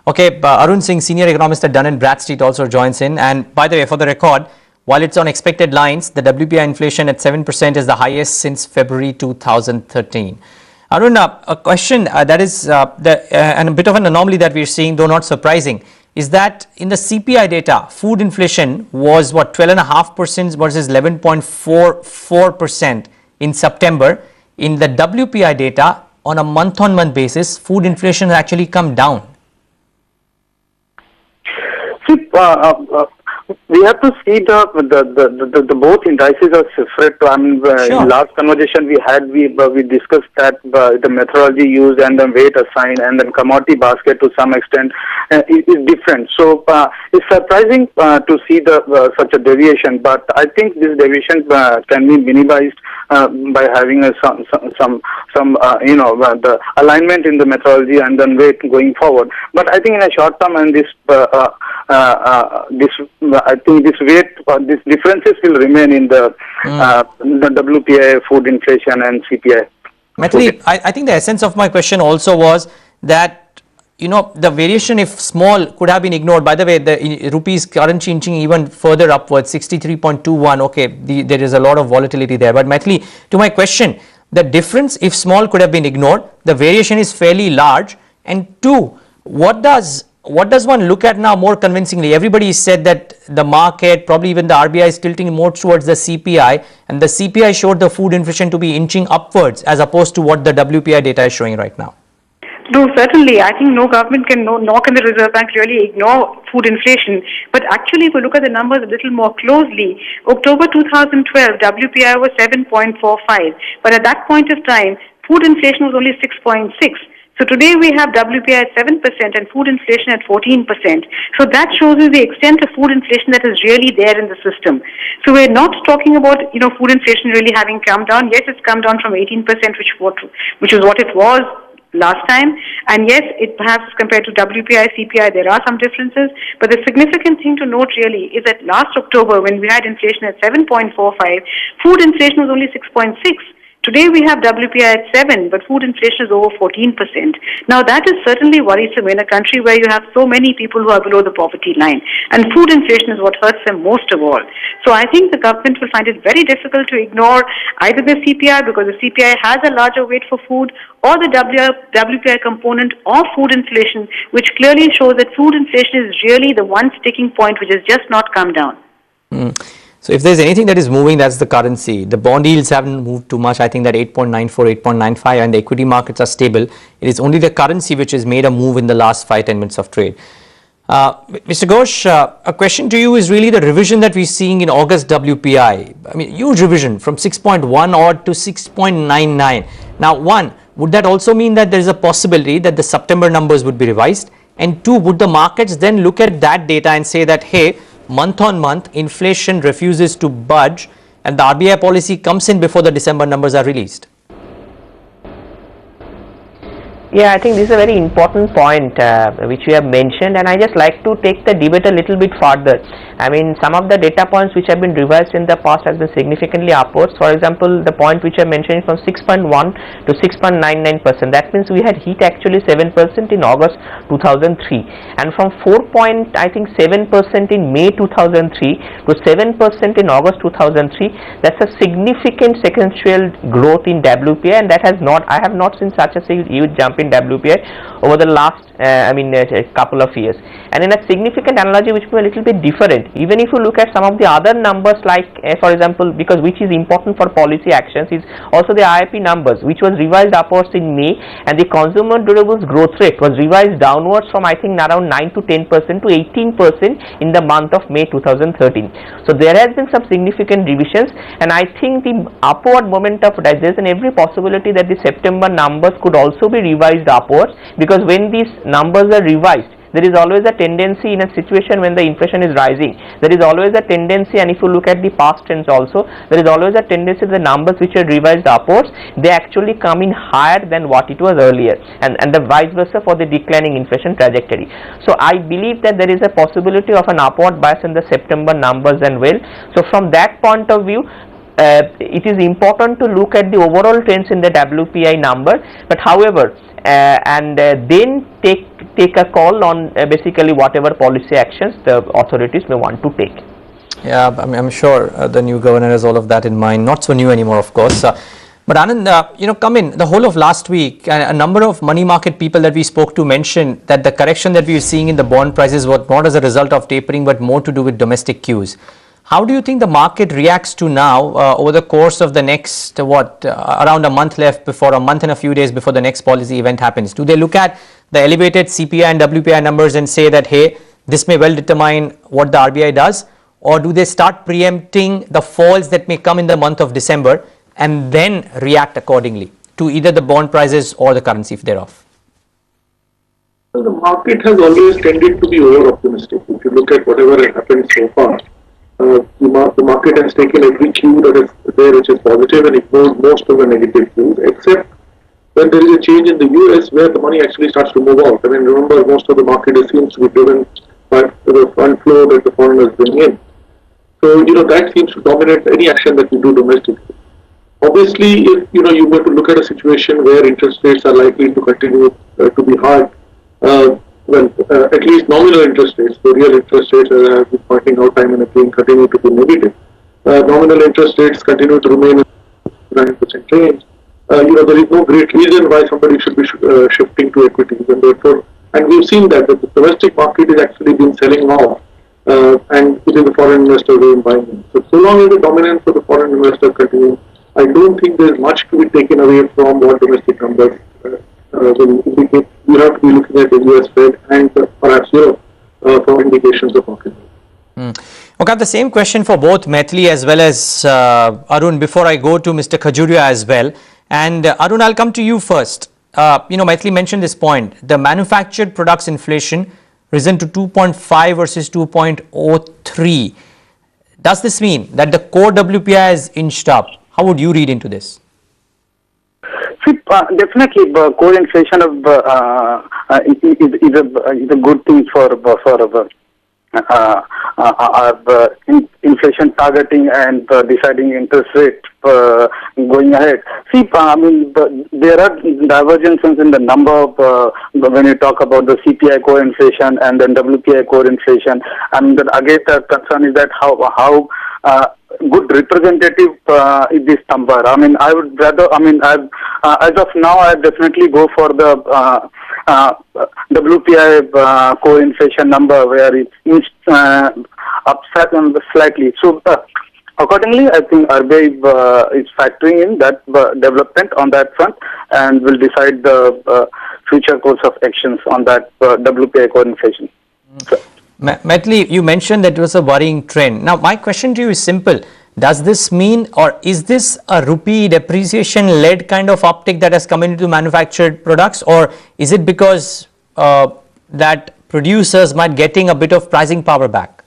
Okay, Arun Singh, senior economist at Dun & Bradstreet also joins in. And by the way, for the record, while it's on expected lines, the WPI inflation at 7% is the highest since February 2013. Arun, a question that is and a bit of an anomaly that we're seeing, though not surprising, is that in the CPI data, food inflation was what, 12.5% versus 11.44% in September. In the WPI data, on a month-on-month basis, food inflation has actually come down. See, we have to see the both indices are separate. I mean, Sure. in last conversation we had, we discussed that the methodology used and the weight assigned and then commodity basket to some extent is different. So it's surprising to see such a deviation. But I think this deviation can be minimized by having some the alignment in the methodology and then weight going forward. But I think in a short term, and I think this weight, these differences will remain in the WPI, food inflation, and CPI. Maithili, I think the essence of my question also was that, the variation, if small, could have been ignored. By the way, the rupees currency inching even further upwards, 63.21. Okay, there is a lot of volatility there. But Maithili, to my question, the difference, if small, could have been ignored. The variation is fairly large. And two, what does one look at now more convincingly? Everybody said that the market, probably even the RBI, is tilting more towards the CPI, and the CPI showed the food inflation to be inching upwards as opposed to what the WPI data is showing right now. No, certainly. I think no government can, nor can the Reserve Bank really ignore food inflation. But actually, if we look at the numbers a little more closely, October 2012, WPI was 7.45. But at that point of time, food inflation was only 6.6. So today we have WPI at 7% and food inflation at 14%. So that shows you the extent of food inflation that is really there in the system. So we're not talking about, food inflation really having come down. Yes, it's come down from 18%, which is what it was last time. And yes, it perhaps compared to WPI, CPI, there are some differences. But the significant thing to note really is that last October, when we had inflation at 7.45, food inflation was only 6.6. Today we have WPI at 7, but food inflation is over 14%. Now that is certainly worrisome in a country where you have so many people who are below the poverty line. And food inflation is what hurts them most of all. So I think the government will find it very difficult to ignore either the CPI, because the CPI has a larger weight for food, or the WPI component of food inflation, which clearly shows that food inflation is really the one sticking point which has just not come down. So if there's anything that is moving, that's the currency. The bond yields haven't moved too much. I think that 8.94, 8.95, and the equity markets are stable. It is only the currency which has made a move in the last 5-10 minutes of trade. Mr. Ghosh, a question to you is really the revision that we're seeing in August WPI. I mean, huge revision from 6.1 odd to 6.99. Now, one, would that also mean that there is a possibility that the September numbers would be revised? And two, would the markets then look at that data and say that, hey, month on month, inflation refuses to budge and the RBI policy comes in before the December numbers are released? Yeah, I think this is a very important point which we have mentioned, and I just like to take the debate a little bit further. I mean, some of the data points which have been revised in the past has been significantly upwards. For example, the point which I mentioned from 6.1 to 6.99%. That means we had hit actually 7% in August 2003, and from 4.7% in May 2003 to 7% in August 2003. That's a significant sequential growth in WPI, and that has not, I have not seen such a huge jump in WPI over the last a couple of years. And in a significant analogy which will be a little bit different, even if you look at some of the other numbers, like for example, because which is important for policy actions, is also the IIP numbers, which was revised upwards in May, and the consumer durables growth rate was revised downwards from I think around 9 to 10% to 18% in the month of May 2013. So there has been some significant revisions, and I think the upward momentum of that, there is every possibility that the September numbers could also be revised upwards, because when these numbers are revised, there is always a tendency in a situation when the inflation is rising, there is always a tendency, and if you look at the past trends also, there is always a tendency the numbers which are revised upwards, they actually come in higher than what it was earlier, and the vice versa for the declining inflation trajectory. So I believe that there is a possibility of an upward bias in the September numbers and well. So from that point of view, it is important to look at the overall trends in the WPI number, but however, then take a call on basically whatever policy actions the authorities may want to take. Yeah, I'm sure the new governor has all of that in mind. Not so new anymore, of course. But Anand, come in the whole of last week, a number of money market people that we spoke to mentioned that the correction that we are seeing in the bond prices was not as a result of tapering, but more to do with domestic cues. How do you think the market reacts to now over the course of the next, around a month left before, a month and a few days before the next policy event happens? Do they look at the elevated CPI and WPI numbers and say that, hey, this may well determine what the RBI does? Or do they start preempting the falls that may come in the month of December and then react accordingly to either the bond prices or the currency thereof? Well, the market has always tended to be over-optimistic. If you look at whatever has happened so far, the market has taken every cue that is there which is positive and ignored most of the negative cues, except when there is a change in the US where the money actually starts to move out. I mean, remember, most of the market seems to be driven by the fund flow that the foreigners bring in. So, that seems to dominate any action that we do domestically. Obviously, if, you were to look at a situation where interest rates are likely to continue to be high, at least nominal interest rates, the real interest rates, as I have been pointing out time and again, continue to be negative. Nominal interest rates continue to remain in 9% range. There is no great reason why somebody should be shifting to equities, and therefore, and we've seen that the domestic market is actually been selling off, and within the foreign investors have been buying them. So long as the dominance of the foreign investor continues, I don't think there is much to be taken away from what domestic numbers will indicate. You have to be looking at the US Fed and perhaps Europe for indications of market. Okay, the same question for both Maithili as well as Arun before I go to Mr. Khajuria as well. And Arun, I'll come to you first. Maithili mentioned this point. The manufactured products inflation risen to 2.5 versus 2.03. Does this mean that the core WPI has inched up? How would you read into this? See, definitely, core inflation is a good thing for inflation targeting and deciding interest rate going ahead. See, there are divergences in the number when you talk about the CPI core inflation and then WPI core inflation. And again, the concern is that how good representative is this number. I would rather, as of now, I definitely go for the WPI core inflation number where it's upset slightly. So accordingly, I think RBI is factoring in that development on that front and will decide the future course of actions on that WPI core inflation. So, Maithili, you mentioned that it was a worrying trend. Now, my question to you is simple. Does this mean, or is this a rupee depreciation-led kind of uptick that has come into manufactured products, or is it because that producers might getting a bit of pricing power back?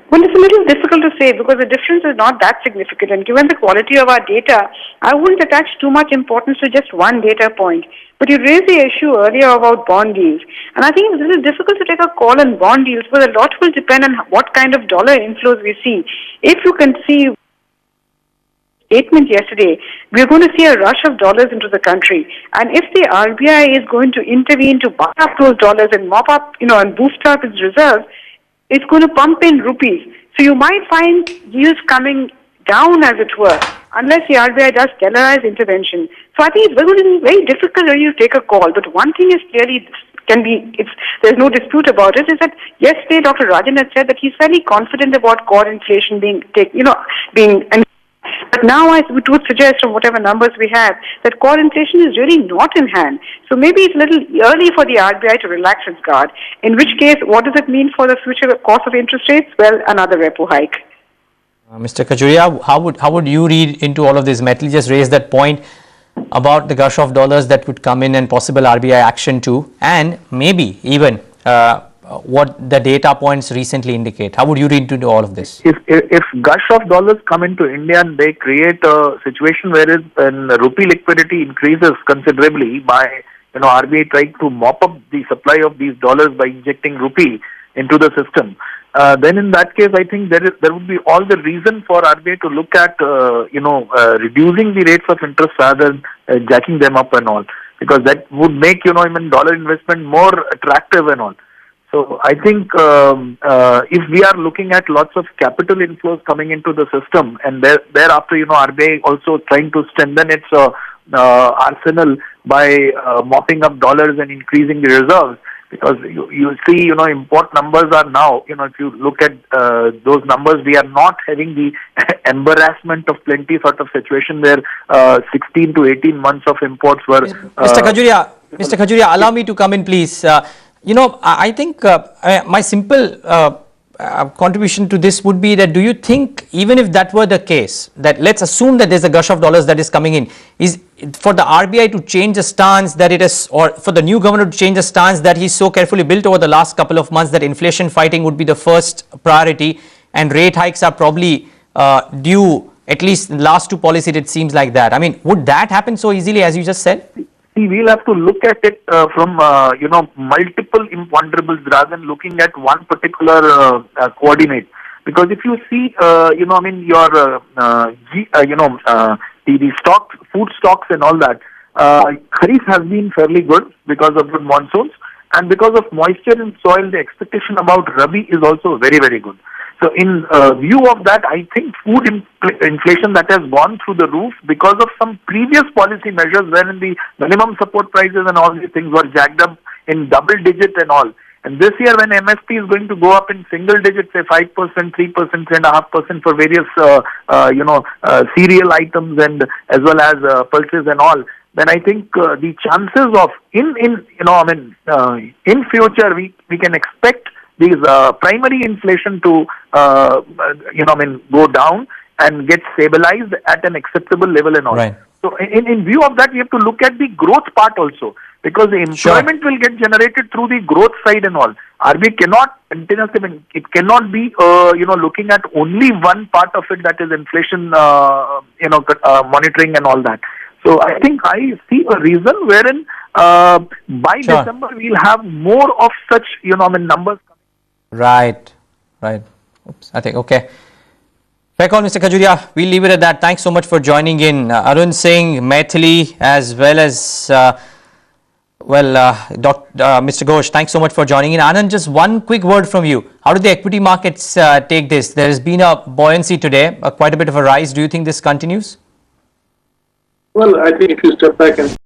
Well, it's a little difficult to say because the difference is not that significant. And given the quality of our data, I wouldn't attach too much importance to just one data point. But you raised the issue earlier about bond deals. And I think it's a little difficult to take a call on bond deals because a lot will depend on what kind of dollar inflows we see. If you can see statement yesterday, we're going to see a rush of dollars into the country. And if the RBI is going to intervene to buy up those dollars and mop up, and boost up its reserves, it's going to pump in rupees. So you might find yields coming down, as it were, unless the RBI does sterilized intervention. So I think it's going to be very difficult when you take a call. But one thing is clearly there's no dispute about it, is that yesterday Dr. Rajan had said that he's fairly confident about core inflation but now I would suggest from whatever numbers we have that core inflation is really not in hand. So maybe it's a little early for the RBI to relax its guard. In which case, what does it mean for the future cost of interest rates? Well, another repo hike. Mr. Khajuria, how would you read into all of this? Maithili just raised that point about the gush of dollars that would come in and possible RBI action too, and maybe even what the data points recently indicate. How would you read into all of this? If gush of dollars come into India and they create a situation wherein rupee liquidity increases considerably by RBI trying to mop up the supply of these dollars by injecting rupee into the system, then in that case, I think there would be all the reason for RBI to look at reducing the rates of interest rather than jacking them up and all, because that would make even dollar investment more attractive and all. So I think if we are looking at lots of capital inflows coming into the system, and thereafter RBI also trying to strengthen its arsenal by mopping up dollars and increasing the reserves, because you see import numbers are now, if you look at those numbers, we are not having the embarrassment of plenty sort of situation where 16 to 18 months of imports were. Mr. Khajuria, allow me to come in, please. I think my simple contribution to this would be that, do you think, even if that were the case, that let's assume that there's a gush of dollars that is coming in, is for the RBI to change the stance that it is, or for the new governor to change the stance that he's so carefully built over the last couple of months, that inflation fighting would be the first priority and rate hikes are probably due, at least in the last two policies it seems like that. I mean, would that happen so easily as you just said? See, we'll have to look at it from multiple imponderables rather than looking at one particular coordinate. Because if you see, the stocks, food stocks and all that, Kharif has been fairly good because of good monsoons, and because of moisture in soil, the expectation about Rabi is also very, very good. So in view of that, I think food inflation that has gone through the roof because of some previous policy measures wherein the minimum support prices and all these things were jacked up in double digit and all. And this year when MSP is going to go up in single digits, say 5%, 3%, 3.5% for various, cereal items and as well as pulses and all, then I think the chances of in future we can expect these primary inflation to go down and get stabilized at an acceptable level and all. Right. So in view of that, we have to look at the growth part also, because the employment will get generated through the growth side and all. RBI cannot continuously, it cannot be looking at only one part of it, that is inflation monitoring and all that. So I think I see a reason wherein by December we'll have more of such numbers. Right. Oops, I think, okay. Fair call, Mr. Khajuria. We'll leave it at that. Thanks so much for joining in. Arun Singh, Maithili, as well as, Mr. Ghosh, thanks so much for joining in. Anand, just one quick word from you. How do the equity markets take this? There has been a buoyancy today, quite a bit of a rise. Do you think this continues? Well, I think if you step back and